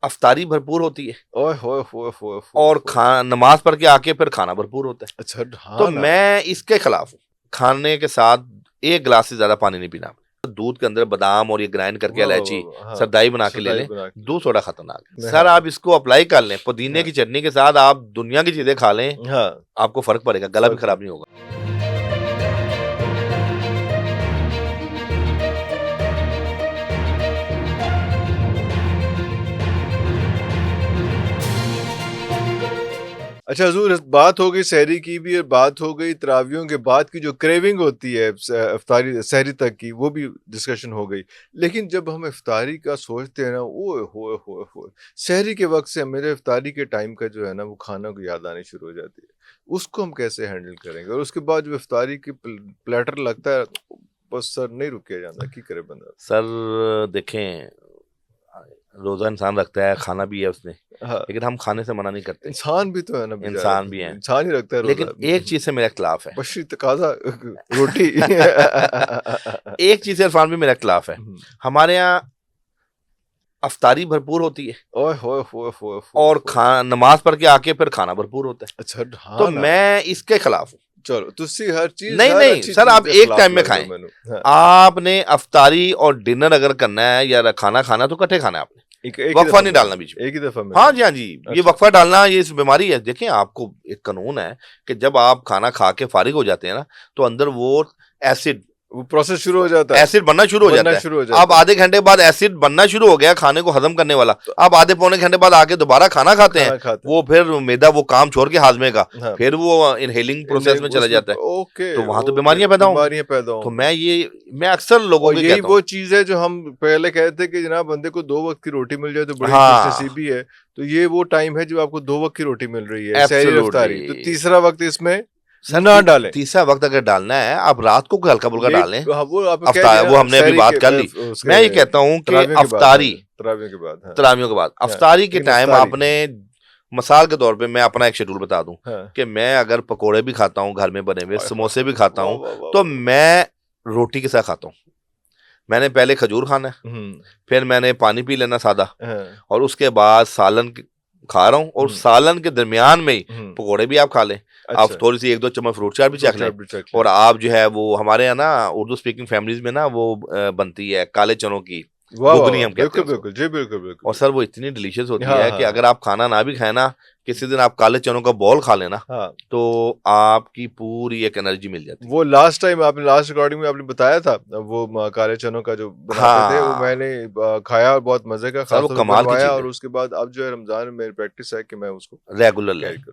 अफ्तारी भरपूर होती है ओए होए होए होए और नमाज पढ़ के आके फिर खाना भरपूर होता है। अच्छा हाँ तो ना। मैं इसके खिलाफ हूँ। खाने के साथ 1 गिलास से ज्यादा पानी नहीं पीना। दूध के अंदर बादाम और ये ग्राइंड करके वाह वाह इलायची वाह, हाँ सरदाई बना के ले सरदाई लें, बना के दूध थोड़ा खतरनाक है मैं सर। हाँ आप इसको अप्लाई कर लें, पुदीने हाँ की चटनी के साथ आप दुनिया की चीजें खा लें, हाँ आपको फर्क पड़ेगा, गला भी फर्क खराब नहीं होगा। अच्छा हजूर, बात हो गई सहरी की भी और बात हो गई तरावियों के बाद की जो क्रेविंग होती है इफ्तारी सहरी तक की, वो भी डिस्कशन हो गई। लेकिन जब हम इफ्तारी का सोचते हैं ना, ओए होए होए होए, सहरी के वक्त से मेरे इफ्तारी के टाइम का जो है ना वो खाना को याद आनी शुरू हो जाती है। उसको हम कैसे हैंडल करेंगे? और उसके बाद जो इफ्तारी की प्लेटर लगता है, बस सर नहीं रुक जाता, की करे बंदा। सर देखें, रोजा इंसान रखता है, खाना भी है उसने, हाँ लेकिन हम खाने से मना नहीं करते। इंसान भी तो है ना, इंसान भी हैं, इंसान ही रखता है रोजा। लेकिन एक चीज से मेरा इख्तिलाफ है। बशी तकाजा रोटी एक चीज से इरफान भी मेरा इख्तिलाफ है। हमारे यहाँ अफ्तारी भरपूर होती है ओए होए होए होए और नमाज पढ़ के आके फिर खाना भरपूर होता है। अच्छा हाँ तो ना। मैं इसके खिलाफ हूँ। चलो तुसी हर चीज नहीं हर नहीं अच्छी सर, चीज आप के एक खिलाफ टाइम में लग खाएं। दो मैनू। हाँ। आपने अफ्तारी और डिनर अगर करना है या खाना खाना तो इकट्ठे खाना है आपने, एक वक्फा नहीं डालना बीच में। एक ही दफा में। हाँ जी, हाँ जी, ये अच्छा। वक्फा डालना ये इस बीमारी है। देखें, आपको एक कानून है कि जब आप खाना खा के फारिग हो जाते हैं ना, तो अंदर वो एसिड, वो प्रोसेस शुरू हो जाता है, एसिड बनना शुरू हो जाता है। अब आधे घंटे बाद एसिड बनना शुरू हो गया खाने को हजम करने वाला, आप आधे पौने घंटे बाद आके दोबारा खाना खाते हैं, वो फिर मैदा वो काम छोड़ के हाजमे का, हाँ। फिर वो इनहेलिंग प्रोसेस में चला जाता है। ओके, तो वहां तो बीमारियां पैदा होंगी। तो मैं अक्सर लोगों और को यही कहता वो हूँ, चीज है जो हम पहले कहते थे कि जनाब बंदे को 2 वक्त की रोटी मिल जाए तो बड़ी हाँ, खुशनसीबी है। तो ये वो टाइम है जब आपको 2 वक्त की रोटी मिल रही है, सहरी एब्सोल्युटली। इफ्तारी। तो तीसरा वक्त इसमें ना डालें। तीसरा वक्त अगर डालना है, आप रात को हल्का फुल्का डालें। हाँ, वो आपने कह दिया वो हमने अभी सहरी बात के कर ली। मैं ये कहता हूँ कि अफ्तारी, तरावियों के बाद, हाँ। तरावियों के बाद हाँ, अफ्तारी के लेकिन टाइम इफ्तारी, आपने, मिसाल के तौर पे मैं अपना एक शेड्यूल बता दूं हाँ। कि मैं अगर पकोड़े भी खाता हूँ घर में बने हुए, समोसे भी खाता हूँ, वाह, वाह, तो वाह। मैं रोटी के साथ खाता हूँ। मैंने पहले खजूर खाना है, फिर मैंने पानी पी लेना सादा, हाँ। और उसके बाद सालन खा रहा हूँ, और सालन के दरमियान में ही पकोड़े भी आप खा लें। अच्छा। आप थोड़ी सी 1-2 चम्मच फ्रूट चाट भी चख लें। और आप जो है वो हमारे यहाँ ना उर्दू स्पीकिंग फैमिलीज में ना वो बनती है काले चनों की गुगनी, हम कहते हैं बिल्कुल जी, बिल्कुल। और सर वो इतनी डिलीशियस होती हाँ, है हाँ, कि अगर आप खाना ना भी खाए ना, किसी दिन आप काले चनों का बॉल खा लेना, हाँ। तो आपकी पूरी एक एनर्जी मिल जाती है। वो लास्ट टाइम आपने लास्ट रिकॉर्डिंग में आपने बताया था, वो काले चनों का जो बनाते थे, वो मैंने खाया और बहुत मजे का सर वो खासा कमाल की बनवाया। चीज और है। उसके बाद अब जो है रमजान में मेरी प्रैक्टिस है कि मैं उसको रेगुलर लें।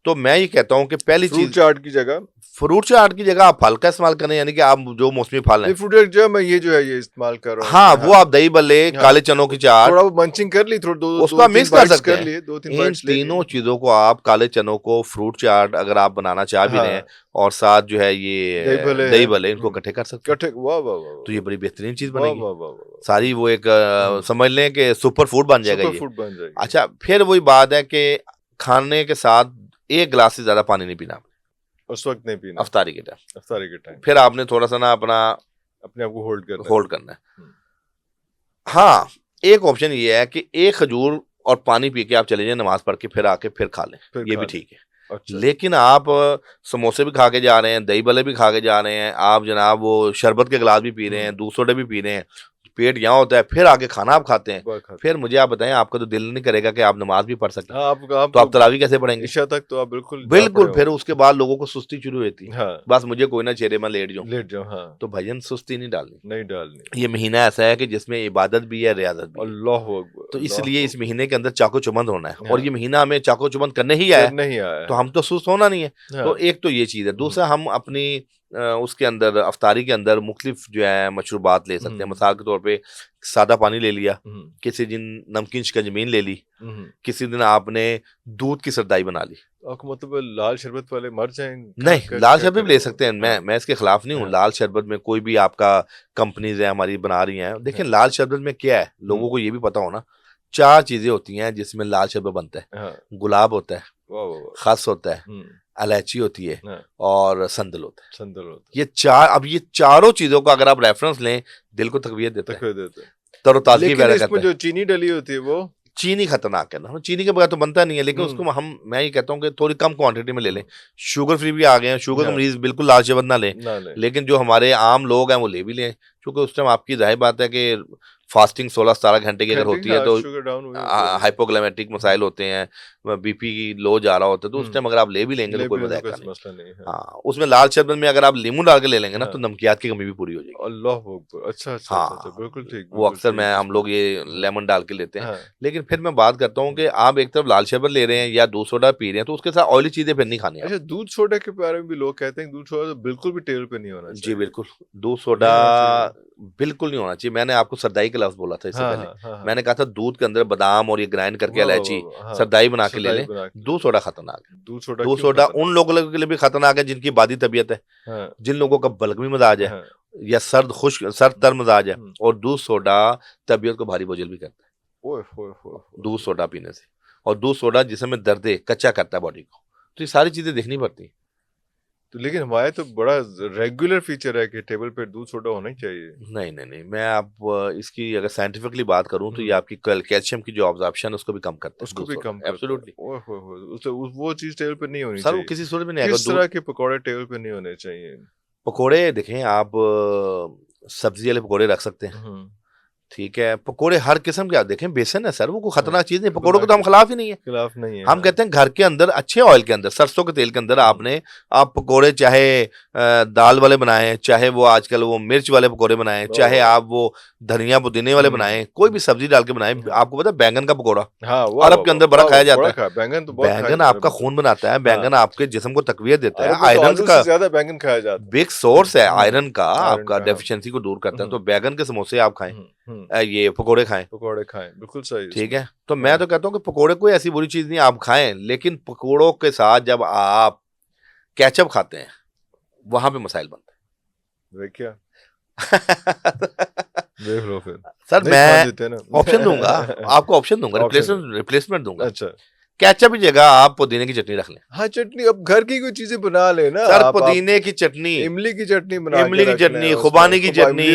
तो मैं ये कहता हूँ कि पहली फ्रूट चीज, चाट की जगह फ्रूट चाट की जगह आप फल का इस्तेमाल करें, यानी कि आप जो मौसमी फल है, फ्रूट चाट जो मैं ये जो है ये इस्तेमाल कर रहा हूँ। हाँ, वो आप दही बल्ले, काले चनों की चाट, थोड़ा वो मंचिंग कर ली, थोड़ा उसको आप मिक्स कर सकते हैं। 2-3 इन तीनों चीजों को आप, काले चनों को, फ्रूट चाट अगर आप बनाना चाह भी रहे हैं, और साथ जो है ये दही भले, इनको इकट्ठे कर सकते हैं। वाह वाह वाह, तो ये बड़ी बेहतरीन चीज वाह बनेगी। वाह वाह, सारी वो एक समझ लें कि सुपर फूड बन जाएगा सुपर ये। फूड बन जाएगी। अच्छा, फिर वही बात है कि खाने के साथ 1 गिलास से ज्यादा पानी नहीं पीना उस वक्त, नहीं पीना अफ्तारी के टाइम। अफ्तारी के टाइम फिर आपने थोड़ा सा ना अपने आप को होल्ड करना है। हाँ, एक ऑप्शन ये है कि एक खजूर और पानी पी के आप चले जाएं, नमाज पढ़ के फिर आके फिर खा लें, ये भी ठीक है। अच्छा। लेकिन आप समोसे भी खा के जा रहे हैं, दही भले भी खा के जा रहे हैं, आप जनाब वो शरबत के गिलास भी पी रहे हैं, दूध सोडे भी पी रहे हैं, पेट यहाँ होता है, फिर आगे खाना आप खाते हैं, फिर मुझे आप बताएं, आपका तो दिल नहीं करेगा कि आप नमाज भी पढ़ सकें। तो आप तरावी कैसे पढ़ेंगे? ईशा तक तो आप बिल्कुल। फिर उसके बाद लोगों को सुस्ती शुरू होती है। हाँ। बस मुझे कोई ना चेहरे में लेट जाऊं। हाँ। तो भाईजान सुस्ती नहीं डालनी। ये महीना ऐसा है कि जिसमें इबादत भी है, रियाजत भी। अल्लाह अकबर। तो इसलिए इस महीने के अंदर चाको चुबंद होना है, और ये महीना हमें चाको चुबंद करने ही आया, तो हम तो सुस्त होना नहीं है। तो एक तो ये चीज है। दूसरा, हम अपनी उसके अंदर अफ्तारी के अंदर मुख्तलिफ जो है मशरूबात ले सकते हैं। मिसाल के तौर पे सादा पानी ले लिया, किसी दिन नमकीन शिकंजमीन ले ली, किसी दिन आपने दूध की सरदाई बना ली। मतलब लाल शरबत वाले मर जाएंगे? नहीं, लाल शरबत भी ले सकते हैं। मैं इसके खिलाफ नहीं हूँ। लाल शरबत में कोई भी आपका कंपनीज है हमारी बना रही हैं। देखिए, लाल शरबत में क्या है, लोगों को ये भी पता होना, 4 चीजें होती हैं जिसमें लाल शरबत बनता है। गुलाब होता है, खस होता है, इलायची होती है, और संदल होता है। ये 4, अब ये चारों चीजों का अगर आप रेफरेंस लें, दिल को तकवीयत देता है, तरोताजगी पैदा करता है। जो चीनी डली होती है वो चीनी खतरनाक है ना, चीनी के बगैर तो बनता नहीं है, लेकिन उसको मैं ये कहता हूँ कि थोड़ी कम क्वांटिटी में ले लें। शुगर फ्री भी आ गए हैं, शुगर के मरीज बिल्कुल लाल शरबत ना लें, लेकिन जो हमारे आम लोग हैं वो ले भी लें, क्योंकि उस टाइम आपकी जाहिर बात है कि फास्टिंग 16-17 घंटे की अगर होती है तो हाइपोग्लाइमेटिक मसाइल होते हैं, बीपी लो जा रहा होता है, तो उस टाइम अगर आप ले भी लेंगे तो कोई मसला नहीं। हाँ, उसमें लाल शरबत में अगर आप नींबू डाल के ले लेंगे ना तो नमकियात की कमी भी पूरी हो जाएगी। अल्लाह, अच्छा, हाँ, बिल्कुल ठीक। वो अक्सर हम लोग ये लेमन डाल के लेते हैं। लेकिन फिर मैं बात करता हूँ कि आप एक तरफ लाल शरबत ले रहे हैं या दूध सोडा पी रहे हैं, तो उसके साथ ऑयली चीजें फिर नहीं खानी। अच्छा, दूध सोडा के बारे में भी लोग कहते हैं दूध सोडा तो बिल्कुल भी टेबल पे नहीं होना चाहिए। जी बिल्कुल, दूध सोडा बिल्कुल नहीं होना चाहिए। मैंने आपको सरदाई का लफ्ज बोला था इससे पहले, मैंने कहा था दूध के अंदर बादाम और ये ग्राइंड करके इलायची सरदाई बना के ले लें। दूध सोडा खतरनाक है। दूध सोडा उन लोगों के लिए भी खतरनाक है जिनकी बादी तबीयत है, जिन लोगों का बलगमी मिजाज है या सर्द तर मिजाज है, और दूध सोडा तबीयत को भारी बोझिल भी करता है दूध सोडा पीने से। और दूध सोडा जिसमें दर्द कच्चा करता है बॉडी को, तो ये सारी चीजें देखनी पड़ती हैं। तो लेकिन हमारे तो बड़ा रेगुलर फीचर है कि टेबल पे दूध सोडा होना ही चाहिए। नहीं, मैं आप इसकी अगर साइंटिफिकली बात करूं तो ये आपकी कैल्शियम की जो ऑब्जॉर्प्शन है उसको भी कम करता है, उसको भी कम एब्सोल्युटली। वो चीज टेबल पे नहीं होनी सर, चाहिए। वो किसी सूरत में नहीं। किस तरह के पकौड़े टेबल पे नहीं होने चाहिए? पकौड़े देखें आप, सब्जी वाले पकौड़े रख सकते हैं, ठीक है। पकोड़े हर किस्म के, आप देखें बेसन है सर, वो कोई खतरनाक चीज नहीं। पकोड़ों के तो हम खिलाफ ही नहीं है। हम कहते हैं घर के अंदर अच्छे ऑयल के अंदर, सरसों के तेल के अंदर आप पकोड़े चाहे दाल वाले बनाएं, चाहे वो आजकल वो मिर्च वाले पकोड़े बनाएं, चाहे आप वो धनिया पुदीने वाले बनाएं, कोई भी सब्जी डाल के बनाएं। आपको पता है बैंगन का पकौड़ा अरब के अंदर बड़ा खाया जाता है। बैंगन आपका खून बनाता है, बैंगन आपके जिस्म को तकवीयत देता है, आयरन का ज्यादा बैंगन खाया जाता है, बिग सोर्स है आयरन का, आपका डेफिशिएंसी को दूर करता है। तो बैंगन के समोसे आप खाएं, ये पकोड़े खाएं, बिल्कुल सही, ठीक है। तो मैं तो कहता हूँ कि पकोड़े कोई ऐसी बुरी चीज नहीं, आप खाएं, लेकिन पकोड़ों के साथ जब आप केचप खाते हैं वहां पे मसाइल बनते हैं। क्या देख लो फिर सर, मैं ऑप्शन दूंगा आपको, ऑप्शन दूंगा, रिप्लेसमेंट दूंगा। अच्छा, केचप की जगह आप पुदीने की चटनी रख लें। हाँ, चटनी अब घर की कोई चीजें बना लेना सर, पुदीने की चटनी, इमली की चटनी बना, इमली की चटनी, खुबानी की चटनी,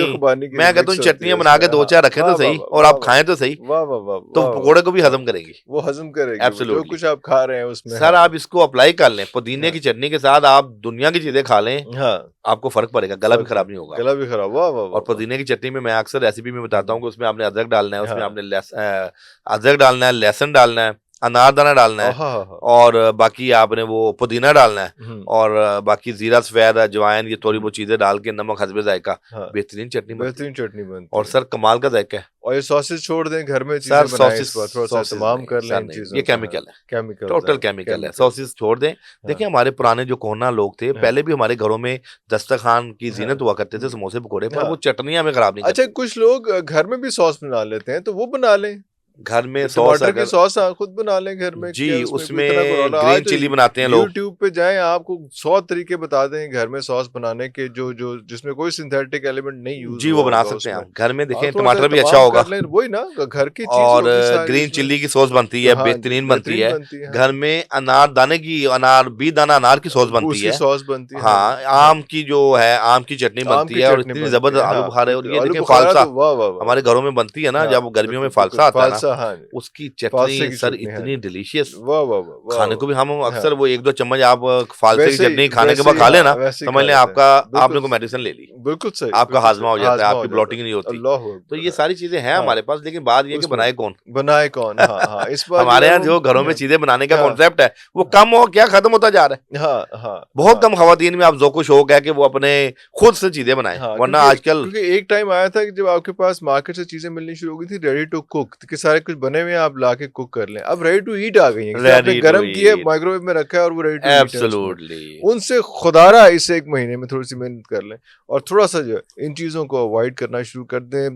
मैं कहता हूँ चटनियां बना के 2-4 रखें तो सही, और आप खाएं तो सही, तो पकोड़े को भी हजम करेगी, वो हजम करेगी जो कुछ आप खा रहे हैं उसमें। सर, आप इसको अप्लाई कर लें, पुदीने की चटनी के साथ आप दुनिया की चीजें खा लें, आपको फर्क पड़ेगा, गला भी खराब नहीं होगा, गला भी खराब। और पुदीने की चटनी में मैं अक्सर रेसिपी में बताता हूँ कि उसमें आपने अदरक डालना है, उसमें आपने अदरक डालना है, लहसुन डालना है, अनारदाना डालना है, और बाकी आपने वो पुदीना डालना है, और बाकी जीरा सफेद अजवाइन ये थोड़ी बहुत चीजें डाल के नमक हस्बे जायका, बेहतरीन चटनी बनती है। और सर कमाल का जायका है। और ये सॉसेज छोड़ दें घर में, सर सॉसेज थोड़ा सा तमाम कर लें चीज़ों, ये केमिकल है, टोटल केमिकल है। सॉसेज छोड़ दें। देखिए हमारे पुराने जो कोहना लोग थे, पहले भी हमारे घरों में दस्तरखान की जीनत हुआ करते थे समोसे पकोड़े, पर वो चटनी हमें खराब नहीं। अच्छा, कुछ लोग घर में भी सॉस बना लेते हैं, तो वो बना लें घर में, टमाटर की सॉस खुद बना लें घर में जी, उसमें ग्रीन चिली बनाते हैं लोग। यूट्यूब पे जाएं, आपको 100 तरीके बता दें घर में सॉस बनाने के, जो जिसमें कोई सिंथेटिक एलिमेंट नहीं यूज जी, वो बना सकते हैं आप घर में। देखें टमाटर भी अच्छा होगा, वही ना घर की चीज, और ग्रीन चिल्ली की सॉस बनती है, बेहतरीन बनती है। घर में अनार दाने की, बी दाना अनार की सॉस बनती है। हाँ, आम की जो है आम की चटनी बनती है, और इतनी जबरदस्त आलू बुखारे, और ये देखिए फालसा हमारे घरों में बनती है ना, जब गर्मियों में फालसा आता है, उसकी चटनी सर इतनी डिलीशियस, खाने को भी हम अक्सर वो 1-2 चम्मच आप फालसे की चटनी खाने के बाद खा लेना, समझ लें आपने को मेडिसिन ले ली, बिल्कुल सही, आपका हाजमा हो जाता है, आपकी ब्लॉटिंग नहीं होती। तो ये सारी चीजें हैं हमारे पास, लेकिन बात ये कि बनाए कौन। इस बार हमारे यहाँ जो घरों में चीजें बनाने का कॉन्सेप्ट है वो कम हो क्या खत्म होता जा रहा है। बहुत कम खवातीन में आप ज़ौक़ शौक है कि वो अपने खुद से चीजें बनाएं, वरना आजकल, क्योंकि एक टाइम आया था कि जब आपके पास मार्केट से चीजें मिलनी शुरू हो गई थी रेडी टू कुक, कि सारे कुछ बने हुए आप लाके कुक कर लें। अब रेडी टू ईट आ गई है, आपने गरम किया, माइक्रोवेव में रखा है, और वो रेडी टू ईट है। एब्सोल्युटली। उनसे खुदारा इस 1 महीने में थोड़ी सी मेहनत कर लें, और थोड़ा सा जो इन चीजों को अवॉइड करना शुरू कर दें।